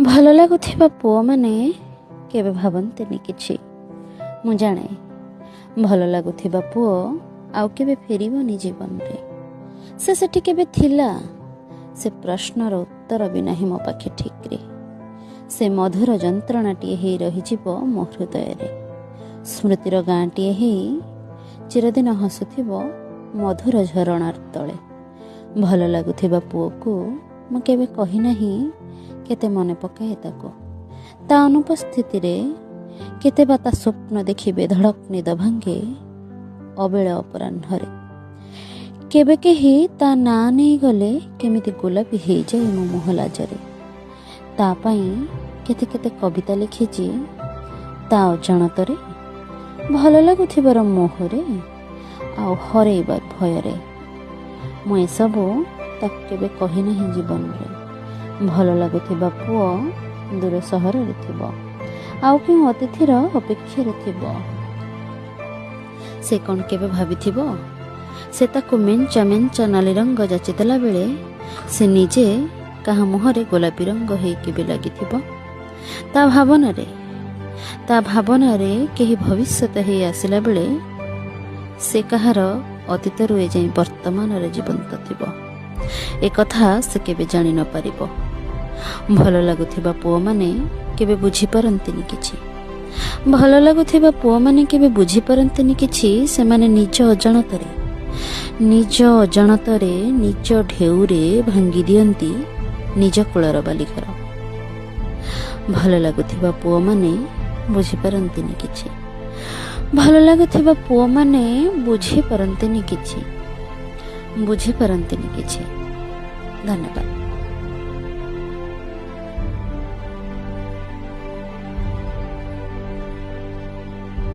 ଭଲ ଲାଗୁଥିବା ପୁଅମାନେ କେବେ ଭାବନ୍ତିନି କିଛି। ମୁଁ ଜାଣେ ଭଲ ଲାଗୁଥିବା ପୁଅ ଆଉ କେବେ ଫେରିବନି ଜୀବନରେ। ସେ ସେଠି କେବେ ଥିଲା, ସେ ପ୍ରଶ୍ନର ଉତ୍ତର ବି ନାହିଁ ମୋ ପାଖେ ଠିକ୍ରେ। ସେ ମଧୁର ଯନ୍ତ୍ରଣାଟିଏ ହେଇ ରହିଯିବ ମୋ ହୃଦୟରେ, ସ୍ମୃତିର ଗାଁଟିଏ ହେଇ ଚିରଦିନ ହସୁଥିବ ମଧୁର ଝରଣାର ତଳେ। ଭଲ ଲାଗୁଥିବା ପୁଅକୁ ମୁଁ କେବେ କହିନାହିଁ କେତେ ମନେ ପକାଏ ତାକୁ। ତା ଅନୁପସ୍ଥିତିରେ କେତେ ବା ତା ସ୍ୱପ୍ନ ଦେଖି ବେଧଡ଼କ ନିଦ ଭାଙ୍ଗେ ଅବେଳ ଅପରାହ୍ନରେ। କେବେ କେହି ତା ନାଁ ନେଇଗଲେ କେମିତି ଗୋଲାପୀ ହେଇଯାଏ ମୋ ମୁହଁ ଲାଜରେ। ତା ପାଇଁ କେତେ କେତେ କବିତା ଲେଖିଛି ତା ଅଜାଣତରେ, ଭଲ ଲାଗୁଥିବାର ମୋହରେ ଆଉ ହରେଇବାର ଭୟରେ। ମୁଁ ଏସବୁ ତାକୁ କେବେ କହିନାହିଁ ଜୀବନରେ। ଭଲ ଲାଗୁଥିବା ପୁଅ ଦୂର ସହରରେ ଥିବ, ଆଉ କେଉଁ ଅତିଥିର ଅପେକ୍ଷାରେ ଥିବ। ସେ କ'ଣ କେବେ ଭାବିଥିବ ସେ ତାକୁ ମେଞ୍ଚ ମେଞ୍ଚ ନାଲି ରଙ୍ଗ ଯାଚିଦେଲା ବେଳେ ସେ ନିଜେ କାହା ମୁହଁରେ ଗୋଲାପୀ ରଙ୍ଗ ହେଇକି ବି ଲାଗିଥିବ। ତା ଭାବନାରେ କେହି ଭବିଷ୍ୟତ ହେଇ ଆସିଲା ବେଳେ ସେ କାହାର ଅତୀତରୁ ଏଯାଏଁ ବର୍ତ୍ତମାନରେ ଜୀବନ୍ତ ଥିବ। ଏକଥା ସେ କେବେ ଜାଣି ନପାରିବ। ଭଲ ଲାଗୁଥିବା ପୁଅମାନେ କେବେ ବୁଝିପାରନ୍ତିନି କିଛି। ଭଲ ଲାଗୁଥିବା ପୁଅମାନେ କେବେ ବୁଝିପାରନ୍ତିନି କିଛି। ସେମାନେ ନିଜ ଅଜାଣତରେ ନିଜ ଢେଉରେ ଭାଙ୍ଗି ଦିଅନ୍ତି ନିଜ କୂଳର ବାଲିଘର। ଭଲ ଲାଗୁଥିବା ପୁଅମାନେ ବୁଝିପାରନ୍ତିନି କିଛି। ଭଲ ଲାଗୁଥିବା ପୁଅମାନେ ବୁଝିପାରନ୍ତିନି କିଛି। ଧନ୍ୟବାଦ।